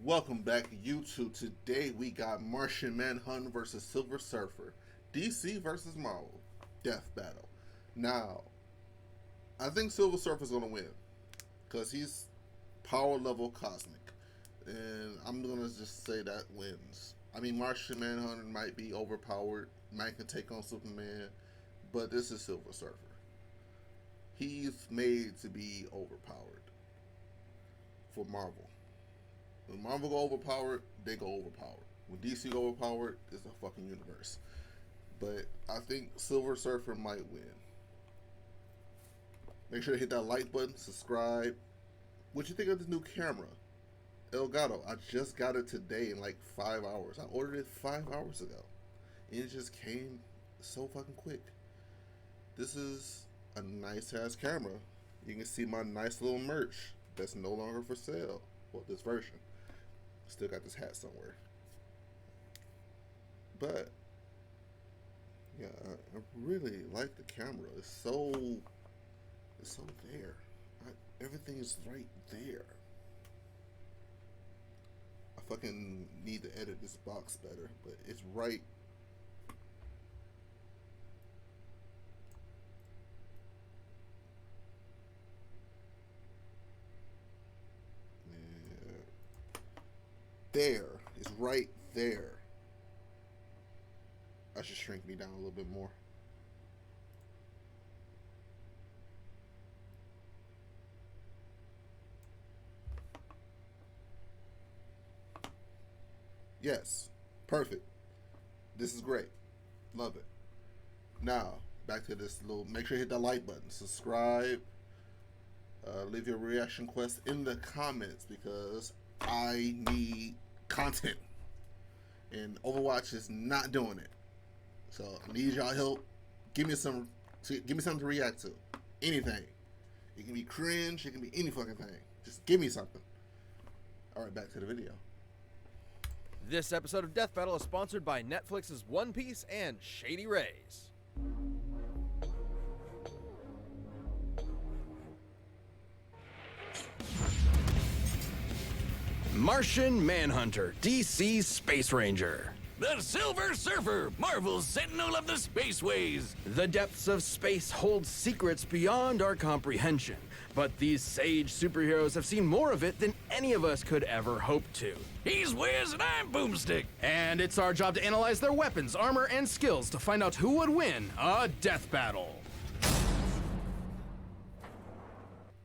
Welcome back, YouTube. Today we got Martian Manhunter versus Silver Surfer, DC versus Marvel, Death Battle. Now, I think Silver Surfer's gonna win because he's power level cosmic, and I'm gonna just say that wins. I mean, Martian Manhunter might be overpowered, might can take on Superman, but this is Silver Surfer. He's made to be overpowered for Marvel. When Marvel go overpowered, they go overpowered. When DC go overpowered, it's a fucking universe. But I think Silver Surfer might win. Make sure to hit that like button, subscribe. What you think of this new camera? Elgato, I just got it today in like 5 hours. I ordered it 5 hours ago. And it just came so fucking quick. This is a nice ass camera. You can see my nice little merch that's no longer for sale. Well, this version. Still got this hat somewhere. But yeah, I really like the camera. It's so there. Everything is right there. I fucking need to edit this box better, but it's right. There. It's right there. I should shrink me down a little bit more. Yes. Perfect. This is great. Love it. Now, back to this little, make sure you hit that like button. Subscribe. Leave your reaction quest in the comments because I need content, and Overwatch is not doing it. So I need y'all help. Give me something to react to. Anything. It can be cringe. It can be any fucking thing. Just give me something. All right, back to the video. This episode of Death Battle is sponsored by Netflix's One Piece and Shady Rays. Martian Manhunter, DC's Space Ranger. The Silver Surfer, Marvel's Sentinel of the Spaceways. The depths of space hold secrets beyond our comprehension, but these sage superheroes have seen more of it than any of us could ever hope to. He's Wiz and I'm Boomstick. And it's our job to analyze their weapons, armor, and skills to find out who would win a death battle.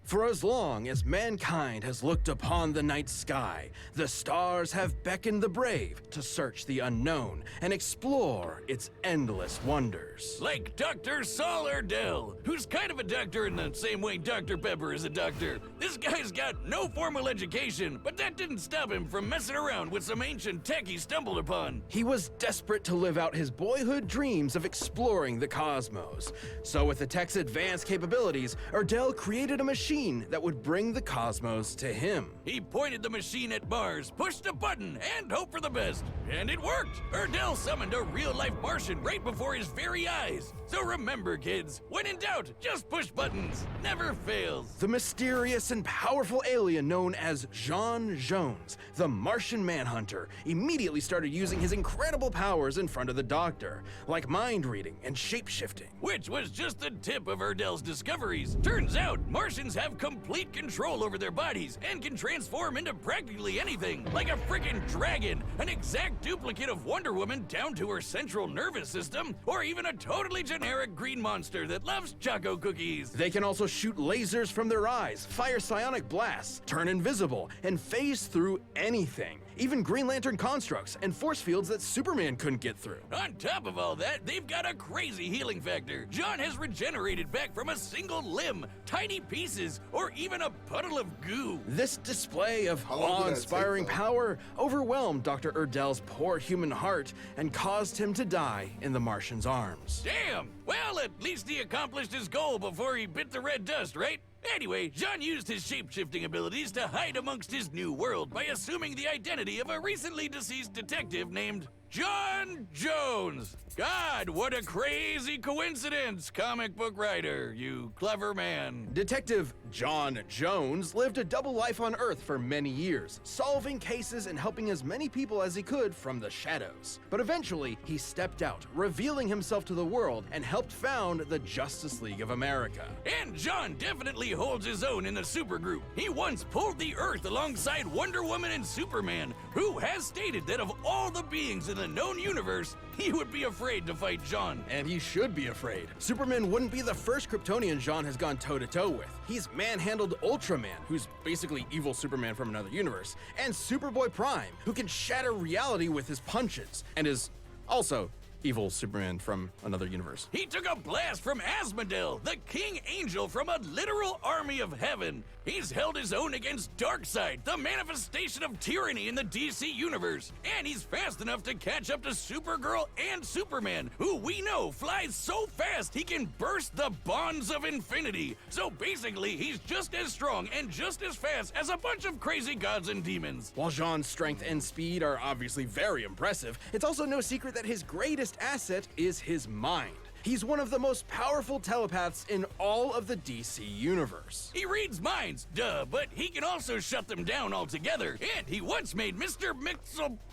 For as long as mankind has looked upon the night sky, the stars have beckoned the brave to search the unknown and explore its endless wonders. Like Dr. Saul Erdell, who's kind of a doctor in the same way Dr. Pepper is a doctor. This guy's got no formal education, but that didn't stop him from messing around with some ancient tech he stumbled upon. He was desperate to live out his boyhood dreams of exploring the cosmos. So with the tech's advanced capabilities, Erdell created a machine that would bring the cosmos to him. He pointed the machine at Mars, pushed a button, and hoped for the best. And it worked! Erdell summoned a real-life Martian right before his very eyes. So remember, kids, when in doubt, just push buttons. Never fails. The mysterious and powerful alien known as J'onn J'onzz, the Martian Manhunter, immediately started using his incredible powers in front of the Doctor, like mind reading and shape-shifting. Which was just the tip of Erdell's discoveries. Turns out, Martians have complete control over their bodies and can transform into practically anything, like a freaking dragon, an exact duplicate of Wonder Woman down to her central nervous system, or even a totally generic green monster that loves choco cookies. They can also shoot lasers from their eyes, fire psionic blasts, turn invisible, and phase through anything. Even Green Lantern constructs and force fields that Superman couldn't get through. On top of all that, they've got a crazy healing factor. John has regenerated back from a single limb, tiny pieces, or even a puddle of goo. This display of awe-inspiring power overwhelmed Dr. Erdell's poor human heart and caused him to die in the Martian's arms. Damn! Well, at least he accomplished his goal before he bit the red dust, right? Anyway, John used his shape-shifting abilities to hide amongst his new world by assuming the identity of a recently deceased detective named John Jones. God, what a crazy coincidence, comic book writer, you clever man. Detective John Jones lived a double life on Earth for many years, solving cases and helping as many people as he could from the shadows. But eventually, he stepped out, revealing himself to the world, and helped found the Justice League of America. And John definitely holds his own in the supergroup. He once pulled the Earth alongside Wonder Woman and Superman, who has stated that of all the beings in the known universe, he would be afraid to fight John. And he should be afraid. Superman wouldn't be the first Kryptonian John has gone toe-to-toe with. He's manhandled Ultraman, who's basically evil Superman from another universe, and Superboy Prime, who can shatter reality with his punches, and is also evil Superman from another universe. He took a blast from Asmodel, the king angel from a literal army of heaven. He's held his own against Darkseid, the manifestation of tyranny in the DC universe. And he's fast enough to catch up to Supergirl and Superman, who we know flies so fast he can burst the bonds of infinity. So basically, he's just as strong and just as fast as a bunch of crazy gods and demons. While Jean's strength and speed are obviously very impressive, it's also no secret that his greatest asset is his mind. He's one of the most powerful telepaths in all of the DC universe. He reads minds, duh, but he can also shut them down altogether. And he once made Mr.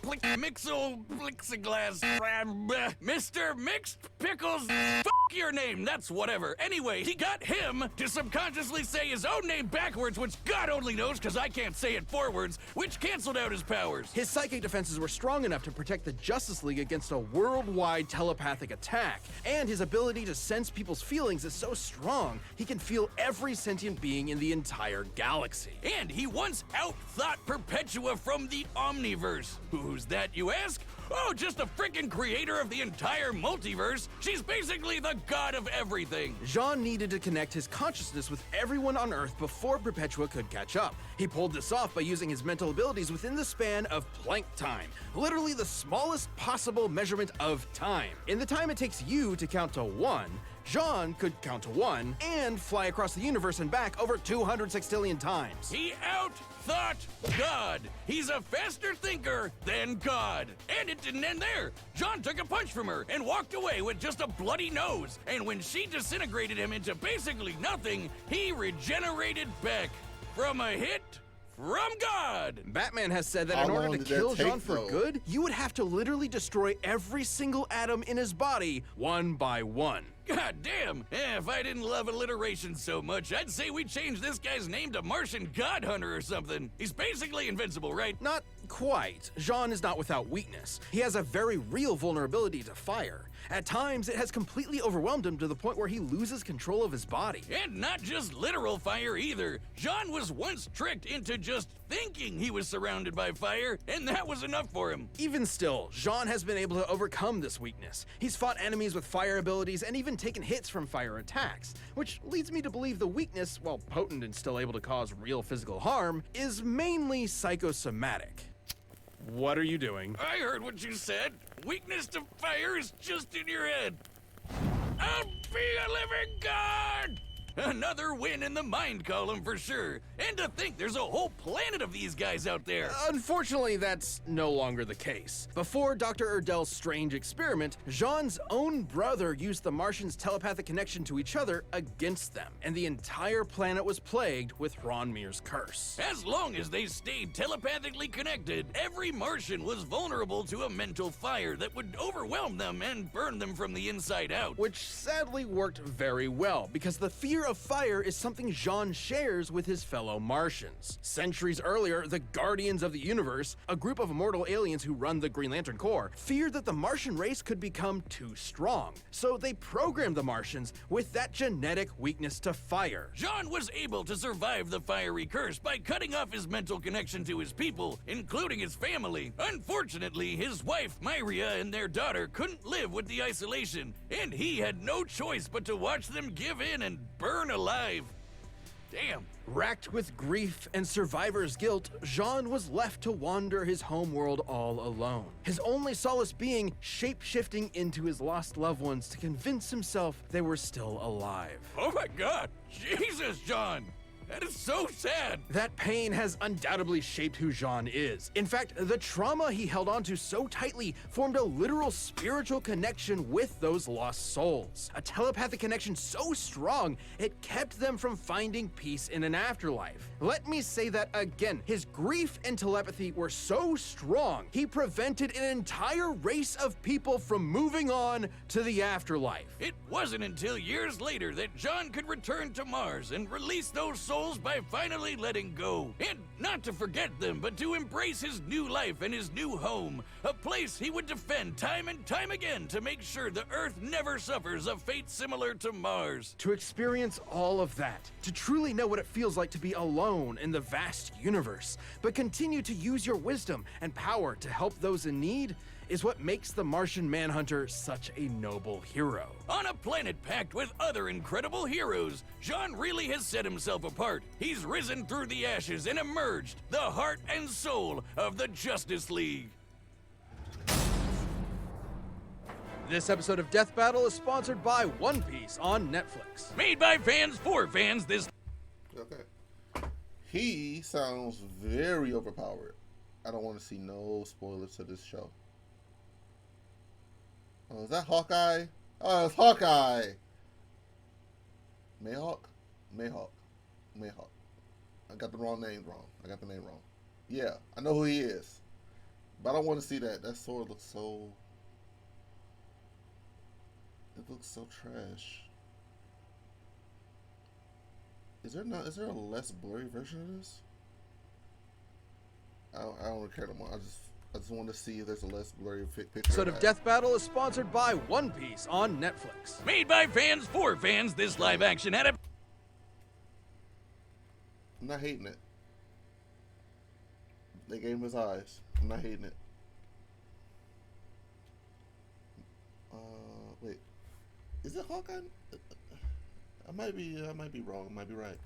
Plexiglass, Mr. Mixed Pickles, your name, that's whatever. Anyway, he got him to subconsciously say his own name backwards, which God only knows because I can't say it forwards, which canceled out his powers. His psychic defenses were strong enough to protect the Justice League against a worldwide telepathic attack, and his ability to sense people's feelings is so strong, he can feel every sentient being in the entire galaxy. And he once outthought Perpetua from the Omniverse. Who's that, you ask? Oh, just the freaking creator of the entire multiverse. She's basically the god of everything. Jean needed to connect his consciousness with everyone on Earth before Perpetua could catch up. He pulled this off by using his mental abilities within the span of Planck time, literally the smallest possible measurement of time. In the time it takes you to count to 1, Jean could count to 1 and fly across the universe and back over 200 sextillion times. He outthought God. He's a faster thinker than God. And it didn't end there. John took a punch from her and walked away with just a bloody nose. And when she disintegrated him into basically nothing, he regenerated back from a hit from God. Batman has said that How in order long to did that kill take, Jean for though? good, you would have to literally destroy every single atom in his body, one by one. God damn! If I didn't love alliteration so much, I'd say we change this guy's name to Martian God Hunter or something. He's basically invincible, right? Not quite. Jean is not without weakness. He has a very real vulnerability to fire. At times, it has completely overwhelmed him to the point where he loses control of his body. And not just literal fire either. John was once tricked into just thinking he was surrounded by fire, and that was enough for him. Even still, Jean has been able to overcome this weakness. He's fought enemies with fire abilities and even taken hits from fire attacks, which leads me to believe the weakness, while potent and still able to cause real physical harm, is mainly psychosomatic. What are you doing? I heard what you said. Weakness to fire is just in your head. I'll be a living god! Another win in the mind column for sure. And to think there's a whole planet of these guys out there. Unfortunately, that's no longer the case. Before Dr. Erdel's strange experiment, Jean's own brother used the Martians' telepathic connection to each other against them, and the entire planet was plagued with Ronmir's curse. As long as they stayed telepathically connected, every Martian was vulnerable to a mental fire that would overwhelm them and burn them from the inside out. Which sadly worked very well, because the fear of fire is something Jean shares with his fellow Martians. Centuries earlier, the Guardians of the Universe, a group of immortal aliens who run the Green Lantern Corps, feared that the Martian race could become too strong. So they programmed the Martians with that genetic weakness to fire. John was able to survive the fiery curse by cutting off his mental connection to his people, including his family. Unfortunately, his wife, Myria, and their daughter couldn't live with the isolation, and he had no choice but to watch them give in and burn alive. Damn. Racked with grief and survivor's guilt, Jean was left to wander his homeworld all alone. His only solace being shape-shifting into his lost loved ones to convince himself they were still alive. Oh my God! Jesus, John! That is so sad. That pain has undoubtedly shaped who Jean is. In fact, the trauma he held onto so tightly formed a literal spiritual connection with those lost souls. A telepathic connection so strong, it kept them from finding peace in an afterlife. Let me say that again. His grief and telepathy were so strong, he prevented an entire race of people from moving on to the afterlife. It wasn't until years later that John could return to Mars and release those souls by finally letting go. And not to forget them, but to embrace his new life and his new home. A place he would defend time and time again to make sure the Earth never suffers a fate similar to Mars. To experience all of that, to truly know what it feels like to be alone in the vast universe, but continue to use your wisdom and power to help those in need, is what makes the Martian Manhunter such a noble hero. On a planet packed with other incredible heroes, Jean really has set himself apart. He's risen through the ashes and emerged, the heart and soul of the Justice League. This episode of Death Battle is sponsored by One Piece on Netflix. Made by fans for fans, this... Okay. He sounds very overpowered. I don't want to see no spoilers to this show. Oh, is that Hawkeye? Oh, it's Hawkeye! Mayhawk? Mayhawk. I got the wrong name wrong. Yeah, I know who he is. But I don't want to see that. That sword looks so... It looks so trash. Is there a less blurry version of this? I don't care no more. I just want to see if there's a less blurry picture. Episode of Death Battle is sponsored by One Piece on Netflix. Made by fans for fans, this live action adaptation. I'm not hating it. They gave him his eyes. I'm not hating it. Wait. Is it Hawkeye? I might be wrong. I might be right.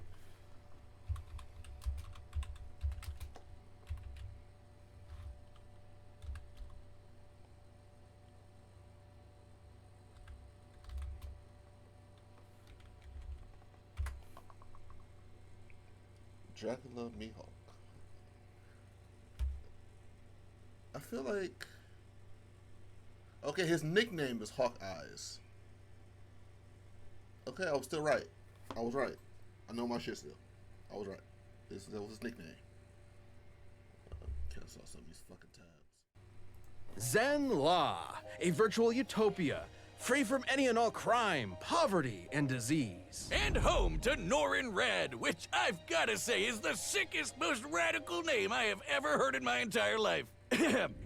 Dracula Mihawk. I feel like... Okay, his nickname is Hawk Eyes. Okay, I was still right. I was right. I know my shit still. I was right. That was his nickname. Cancel some of these fucking tabs. Zen La, a virtual utopia, free from any and all crime, poverty, and disease. And home to Norin Rad, which I've gotta say is the sickest, most radical name I have ever heard in my entire life.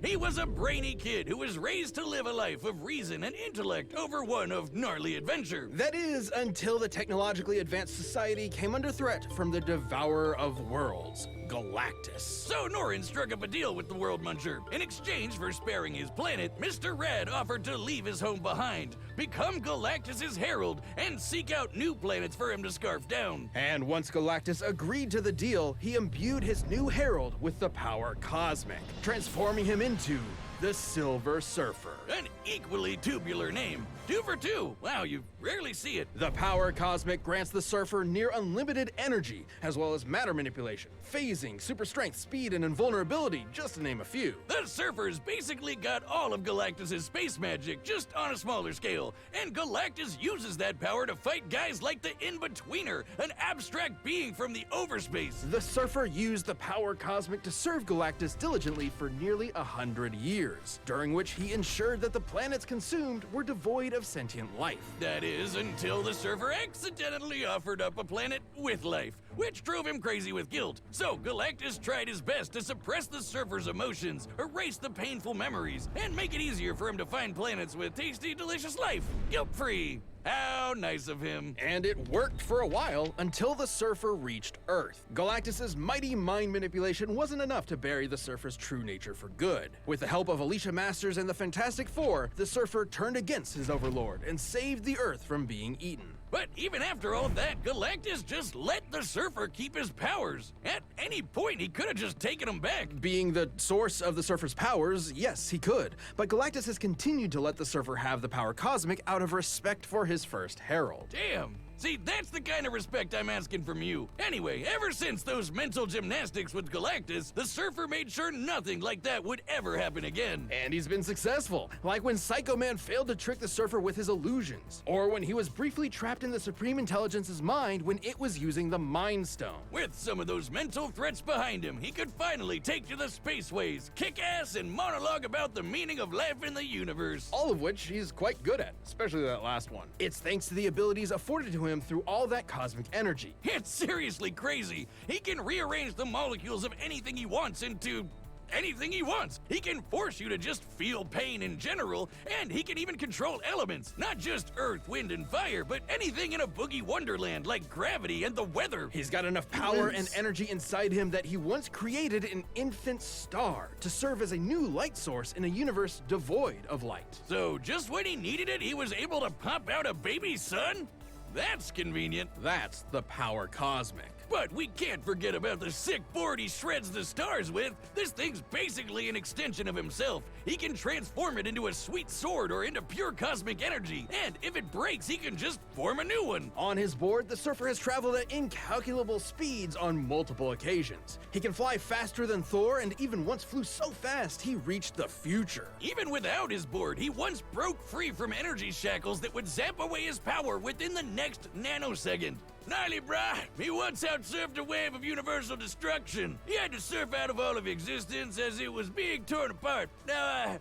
He was a brainy kid who was raised to live a life of reason and intellect over one of gnarly adventure. That is, until the technologically advanced society came under threat from the devourer of worlds, Galactus. So Norin struck up a deal with the World Muncher. In exchange for sparing his planet, Mr. Rad offered to leave his home behind, become Galactus's herald, and seek out new planets for him to scarf down. And once Galactus agreed to the deal, he imbued his new herald with the power cosmic, transforming him into the Silver Surfer. An equally tubular name. 2 for 2. Wow, you rarely see it. The power cosmic grants the Surfer near unlimited energy, as well as matter manipulation, phasing, super strength, speed, and invulnerability, just to name a few. The Surfer's basically got all of Galactus' space magic, just on a smaller scale. And Galactus uses that power to fight guys like the In-Betweener, an abstract being from the overspace. The Surfer used the power cosmic to serve Galactus diligently for nearly 100 years, during which he ensured that the planets consumed were devoid of sentient life. That is, until the Surfer accidentally offered up a planet with life, which drove him crazy with guilt. So Galactus tried his best to suppress the Surfer's emotions, erase the painful memories, and make it easier for him to find planets with tasty, delicious life, guilt-free. How nice of him. And it worked for a while until the Surfer reached Earth. Galactus's mighty mind manipulation wasn't enough to bury the Surfer's true nature for good. With the help of Alicia Masters and the Fantastic Four, the Surfer turned against his overlord and saved the Earth from being eaten. But even after all that, Galactus just let the Surfer keep his powers. At any point, he could have just taken them back. Being the source of the Surfer's powers, yes, he could. But Galactus has continued to let the Surfer have the power cosmic out of respect for his first herald. Damn. See, that's the kind of respect I'm asking from you. Anyway, ever since those mental gymnastics with Galactus, the Surfer made sure nothing like that would ever happen again. And he's been successful, like when Psycho Man failed to trick the Surfer with his illusions, or when he was briefly trapped in the Supreme Intelligence's mind when it was using the Mind Stone. With some of those mental threats behind him, he could finally take to the spaceways, kick ass, and monologue about the meaning of life in the universe. All of which he's quite good at, especially that last one. It's thanks to the abilities afforded to him through all that cosmic energy. It's seriously crazy. He can rearrange the molecules of anything he wants into anything he wants. He can force you to just feel pain in general, and he can even control elements, not just earth, wind, and fire, but anything in a boogie wonderland like gravity and the weather. He's got enough power and energy inside him that he once created an infant star to serve as a new light source in a universe devoid of light. So just when he needed it, he was able to pop out a baby son? That's convenient. That's the power cosmic. But we can't forget about the sick board he shreds the stars with. This thing's basically an extension of himself. He can transform it into a sweet sword or into pure cosmic energy. And if it breaks, he can just form a new one. On his board, the Surfer has traveled at incalculable speeds on multiple occasions. He can fly faster than Thor, and even once flew so fast he reached the future. Even without his board, he once broke free from energy shackles that would zap away his power within the next nanosecond. Gnarly, brah. He once outsurfed a wave of universal destruction. He had to surf out of all of existence as it was being torn apart. Now,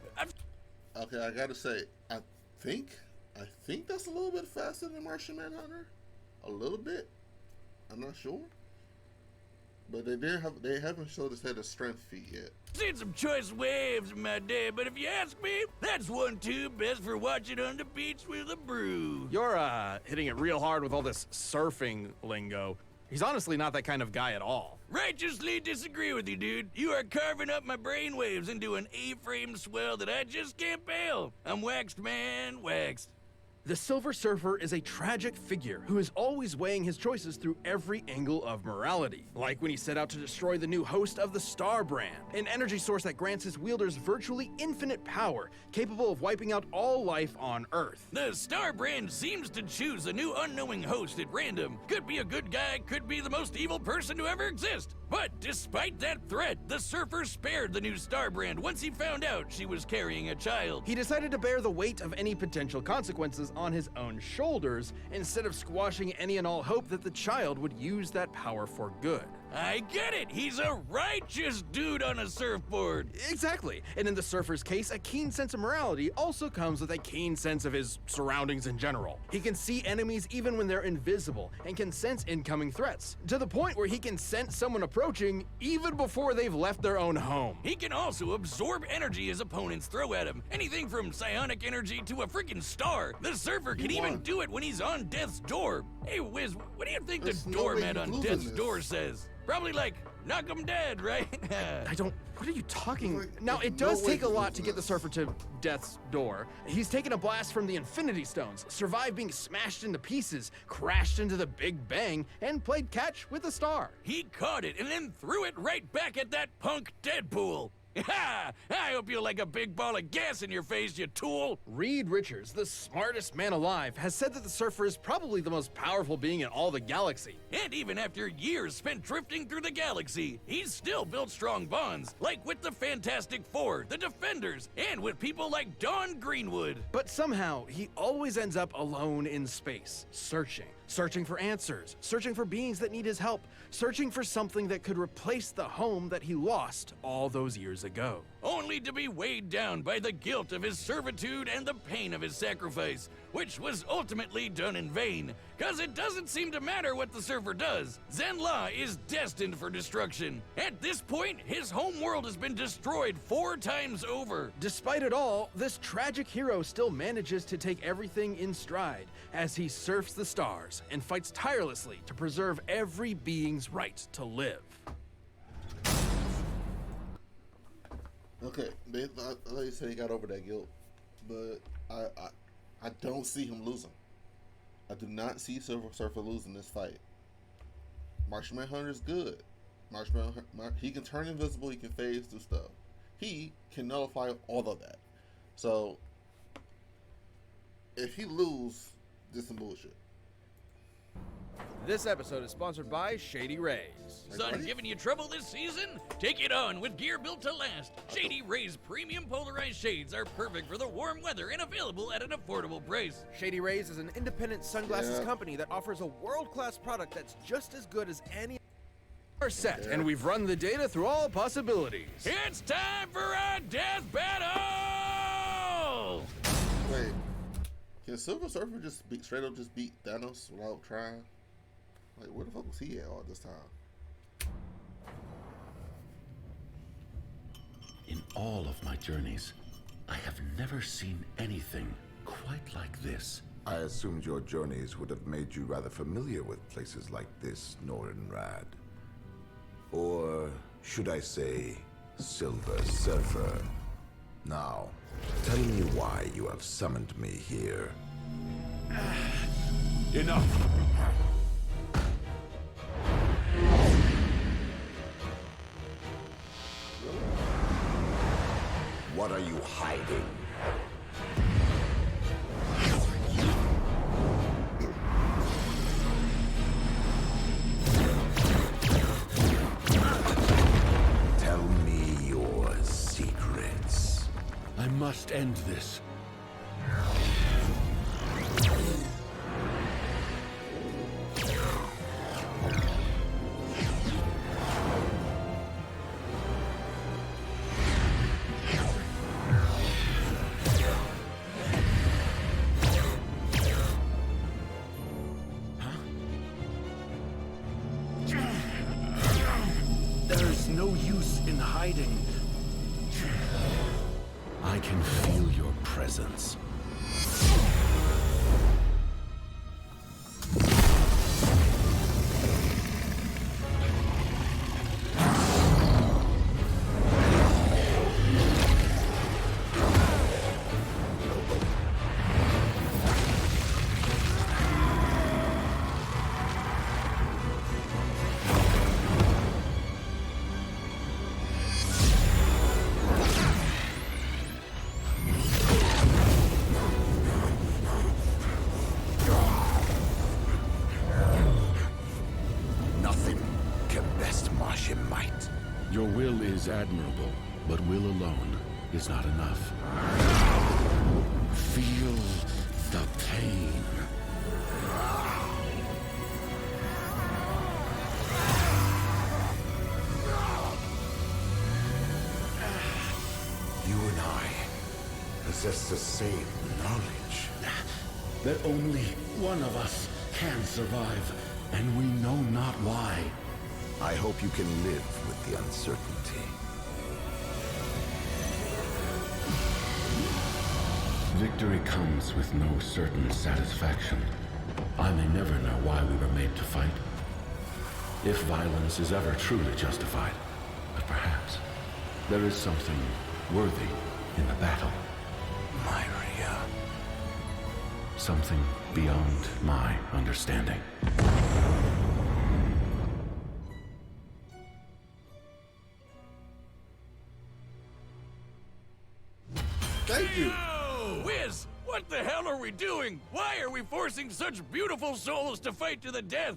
Okay, I gotta say, I think that's a little bit faster than Martian Manhunter. A little bit. I'm not sure. But they haven't showed us a strength feat yet. Seen some choice waves in my day, but if you ask me, that's one too best for watching on the beach with a brew. You're, hitting it real hard with all this surfing lingo. He's honestly not that kind of guy at all. Righteously disagree with you, dude. You are carving up my brainwaves into an A-frame swell that I just can't bail. I'm waxed, man, waxed. The Silver Surfer is a tragic figure who is always weighing his choices through every angle of morality. Like when he set out to destroy the new host of the Star Brand, an energy source that grants his wielders virtually infinite power, capable of wiping out all life on Earth. The Star Brand seems to choose a new unknowing host at random. Could be a good guy, could be the most evil person to ever exist. But despite that threat, the Surfer spared the new Star Brand once he found out she was carrying a child. He decided to bear the weight of any potential consequences on his own shoulders, instead of squashing any and all hope that the child would use that power for good. I get it! He's a righteous dude on a surfboard! Exactly. And in the Surfer's case, a keen sense of morality also comes with a keen sense of his surroundings in general. He can see enemies even when they're invisible, and can sense incoming threats, to the point where he can sense someone approaching even before they've left their own home. He can also absorb energy his opponents throw at him. Anything from psionic energy to a freaking star. The Surfer can even do it when he's on death's door. Hey, Wiz, what do you think the doormat on death's door says? Probably like, knock 'em dead, right? What are you talking? Like, Now, there's it does no way take a he's lot to losing get the this. Surfer to death's door. He's taken a blast from the Infinity Stones, survived being smashed into pieces, crashed into the Big Bang, and played catch with the star. He caught it and then threw it right back at that punk Deadpool. Ha! I hope you like a big ball of gas in your face, you tool! Reed Richards, the smartest man alive, has said that the Surfer is probably the most powerful being in all the galaxy. And even after years spent drifting through the galaxy, he's still built strong bonds, like with the Fantastic Four, the Defenders, and with people like Dawn Greenwood. But somehow, he always ends up alone in space, searching for answers, searching for beings that need his help, searching for something that could replace the home that he lost all those years ago. Only to be weighed down by the guilt of his servitude and the pain of his sacrifice, which was ultimately done in vain. Cause it doesn't seem to matter what the Surfer does. Zenla is destined for destruction. At this point, his home world has been destroyed 4 times over. Despite it all, this tragic hero still manages to take everything in stride as he surfs the stars and fights tirelessly to preserve every being's right to live. Okay, I thought you said he got over that guilt, but I don't see him losing. I do not see Silver Surfer losing this fight. Martian Manhunter is good. He can turn invisible. He can phase through stuff. He can nullify all of that. So if he lose, this is some bullshit. This episode is sponsored by Shady Rays. Son giving you trouble this season? Take it on with gear built to last. Shady Rays premium polarized shades are perfect for the warm weather and available at an affordable price. Shady Rays is an independent sunglasses company that offers a world-class product that's just as good as any set, and we've run the data through all possibilities. It's time for a death battle! Wait, can Silver Surfer just straight up beat Thanos without trying? Like, where the fuck was he at all this time? In all of my journeys, I have never seen anything quite like this. I assumed your journeys would have made you rather familiar with places like this, Nordenrad. Or should I say, Silver Surfer? Now, tell me why you have summoned me here. Enough! What are you hiding? Tell me your secrets. I must end this. There is no use in hiding. I can feel your presence. Martian might. Your will is admirable, but will alone is not enough. Feel the pain. You and I possess the same knowledge. That only one of us can survive, and we know not why. I hope you can live with the uncertainty. Victory comes with no certain satisfaction. I may never know why we were made to fight. If violence is ever truly justified, but perhaps there is something worthy in the battle. Myria. Something beyond my understanding. Thank you. Wiz, what the hell are we doing? Why are we forcing such beautiful souls to fight to the death?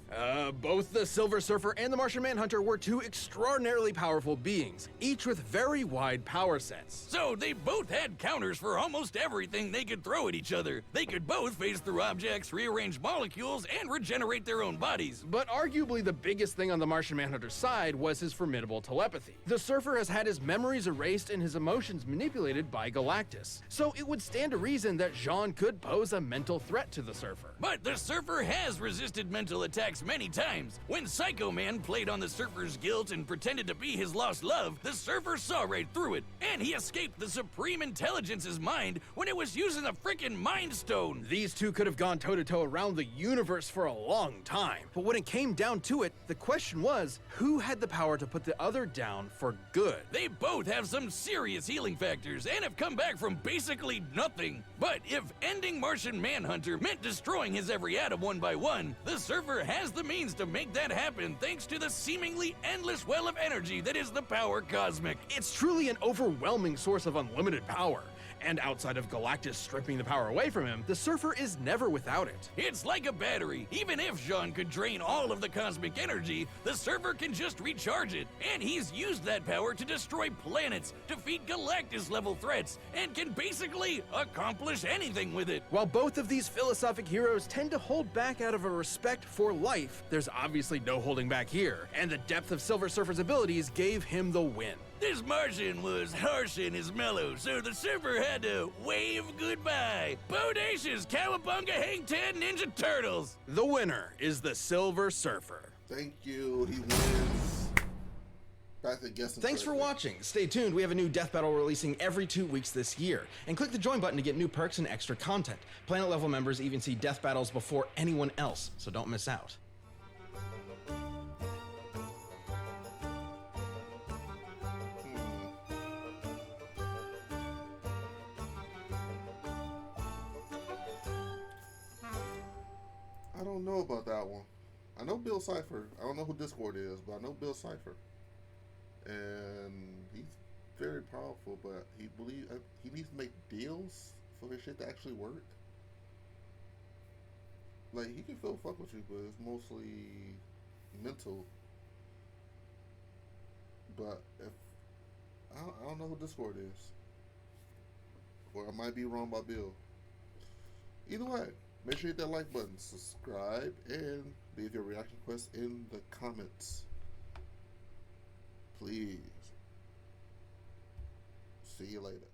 Both the Silver Surfer and the Martian Manhunter were two extraordinarily powerful beings, each with very wide power sets. So they both had counters for almost everything they could throw at each other. They could both phase through objects, rearrange molecules, and regenerate their own bodies. But arguably the biggest thing on the Martian Manhunter's side was his formidable telepathy. The Surfer has had his memories erased and his emotions manipulated by Galactus. So it would stand to reason that Jean could pose a mental threat to the Surfer. But the Surfer has resisted mental attacks many times. When Psycho Man played on the Surfer's guilt and pretended to be his lost love, the Surfer saw right through it. And he escaped the Supreme Intelligence's mind when it was using the frickin' Mind Stone. These two could have gone toe-to-toe around the universe for a long time. But when it came down to it, the question was, who had the power to put the other down for good? They both have some serious healing factors and have come back from basically nothing. But if ending Martian Manhunter meant destroying his every atom one by one, the Surfer has the means to make that happen thanks to the seemingly endless well of energy that is the power cosmic. It's truly an overwhelming source of unlimited power. And outside of Galactus stripping the power away from him, the Surfer is never without it. It's like a battery. Even if Jean could drain all of the cosmic energy, the Surfer can just recharge it. And he's used that power to destroy planets, defeat Galactus-level threats, and can basically accomplish anything with it. While both of these philosophic heroes tend to hold back out of a respect for life, there's obviously no holding back here, and the depth of Silver Surfer's abilities gave him the win. This Martian was harsh in his mellow, so the Surfer had to wave goodbye. Bodacious Cowabunga Hang 10 Ninja Turtles! The winner is the Silver Surfer. Thank you. He wins. Back to guessing. Thanks for watching. Stay tuned. We have a new Death Battle releasing every 2 weeks this year. And click the join button to get new perks and extra content. Planet level members even see Death Battles before anyone else, so don't miss out. I don't know about that one. I know Bill Cipher. I don't know who Discord is, but I know Bill Cipher. And he's very powerful, but he needs to make deals for his shit to actually work. Like, he can still fuck with you, but it's mostly mental. But if I don't know who Discord is, or I might be wrong by Bill. Either way, make sure you hit that like button, subscribe, and leave your reaction requests in the comments. Please. See you later.